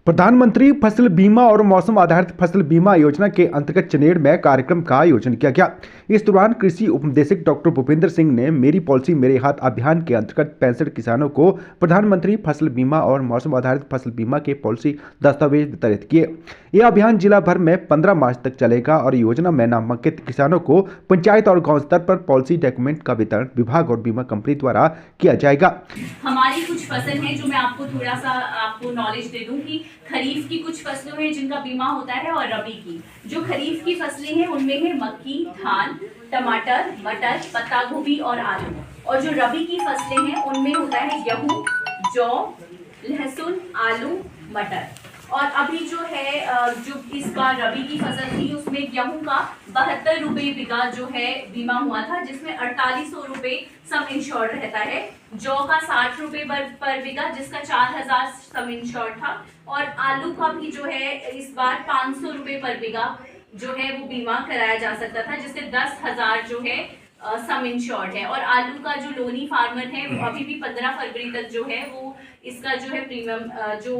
प्रधानमंत्री फसल बीमा और मौसम आधारित फसल बीमा योजना के अंतर्गत चनेड़ में कार्यक्रम का आयोजन किया गया। इस दौरान कृषि उपनिदेशक डॉक्टर भूपेंद्र सिंह ने मेरी पॉलिसी मेरे हाथ अभियान के अंतर्गत 65 किसानों को प्रधानमंत्री फसल बीमा और मौसम आधारित फसल बीमा के पॉलिसी दस्तावेज वितरित किए। यह अभियान जिला भर में 15 मार्च तक चलेगा और योजना में नामांकित किसानों को पंचायत और गाँव स्तर पर पॉलिसी डॉक्यूमेंट का वितरण विभाग और बीमा कंपनी द्वारा किया जाएगा। हमारी कुछ फसल है जो मैं आपको थोड़ा सा नॉलेज दे दूं कि खरीफ की कुछ फसलों में जिनका बीमा होता है और रबी की। जो खरीफ की फसलें हैं उनमें है मक्की, धान, टमाटर, मटर, पत्ता गोभी और आलू। और जो रबी की फसलें हैं उनमें होता है गेहूं, जौ, लहसुन, आलू, मटर। और अभी जो है जो इस बार रबी की फसल थी उसमें गेहूं का 72 रुपए बीघा जो है बीमा हुआ था, जिसमें 4800 रुपए सम इंश्योर्ड रहता है। जौ का 60 रुपए पर बीघा जिसका 4000 सम इंश्योर्ड था। और आलू का भी जो है इस बार 500 रुपए पर बीघा जो है वो बीमा कराया जा सकता था, जिससे 10,000 जो है सम इंश्योर्ड है। और आलू का जो लोनी फार्मर है वो अभी भी 15 फरवरी तक जो है वो इसका जो है प्रीमियम जो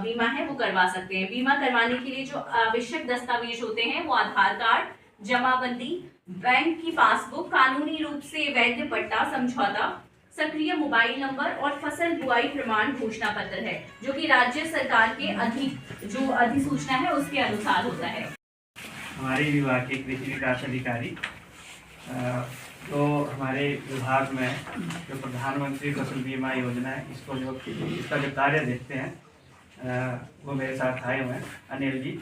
बीमा है वो करवा सकते हैं। बीमा करवाने के लिए जो आवश्यक दस्तावेज होते हैं वो आधार कार्ड, जमाबंदी, बैंक की पासबुक, कानूनी रूप से वैध पट्टा, समझौता, सक्रिय मोबाइल नंबर और फसल बुआई प्रमाण घोषणा पत्र है, जो कि राज्य सरकार के जो अधिसूचना है उसके अनुसार होता है। हमारे विभाग के कृषि विकास अधिकारी तो हमारे विभाग में जो प्रधानमंत्री फसल बीमा योजना है इसका जो कार्य देखते हैं वो मेरे साथ आए हुए हैं अनिल जी,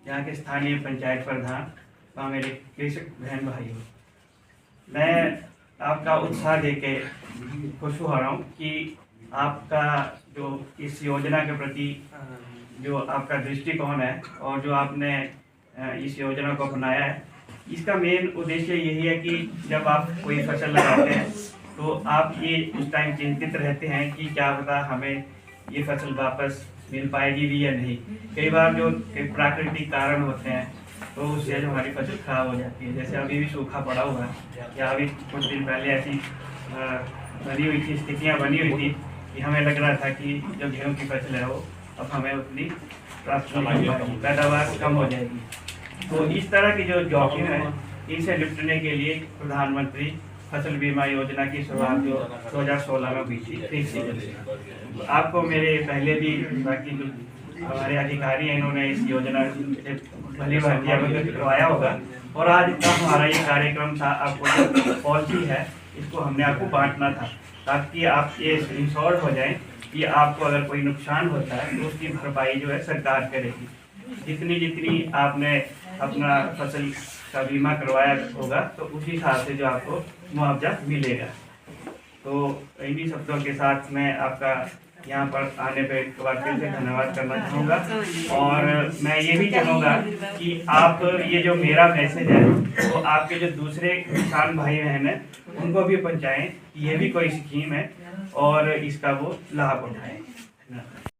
यहाँ के स्थानीय पंचायत प्रधान और मेरे कृषक बहन भाई हो। मैं आपका उत्साह देके खुश हो रहा हूँ कि आपका जो इस योजना के प्रति जो आपका दृष्टिकोण है और जो आपने इस योजना को अपनाया है, इसका मेन उद्देश्य यही है कि जब आप कोई फसल लगाते हैं तो आप ये उस टाइम चिंतित रहते हैं कि क्या पता हमें ये फसल वापस मिल पाएगी भी या नहीं। कई बार जो प्राकृतिक कारण होते हैं तो उससे जो हमारी फसल खराब हो जाती है। जैसे अभी भी सूखा पड़ा हुआ है या अभी कुछ दिन पहले ऐसी बनी हुई थी, स्थितियाँ बनी हुई थी कि हमें लग रहा था कि जो गेहूँ की फसल है वो अब हमें उतनी प्राप्त नहीं हो पाएगी, पैदावार कम हो जाएगी। तो इस तरह की जो जोखिम है इनसे निपटने के लिए प्रधानमंत्री फसल बीमा योजना की शुरुआत जो 2016 में हुई थी ठीक से। आपको मेरे पहले भी बाकी जो हमारे अधिकारी हैं इन्होंने इस योजना से भली भांति अवगत करवाया होगा। और आज का हमारा ये कार्यक्रम था, आपको जो पॉलिसी है इसको हमने आपको बांटना था ताकि आप ये इंश्योर्ड हो जाएं कि आपको अगर कोई नुकसान होता है तो उसकी भरपाई जो है सरकार करेगी। जितनी आपने अपना फसल का बीमा करवाया होगा तो उसी हिसाब से जो आपको मुआवजा मिलेगा। तो इन्हीं शब्दों के साथ मैं आपका यहाँ पर आने पे एक बार फिर से धन्यवाद करना चाहूँगा। और मैं ये भी चाहूँगा कि आप ये जो मेरा मैसेज है तो आपके जो दूसरे किसान भाई बहन हैं उनको भी पहुँचाएँ, ये भी कोई स्कीम है और इसका वो लाभ उठाएँ।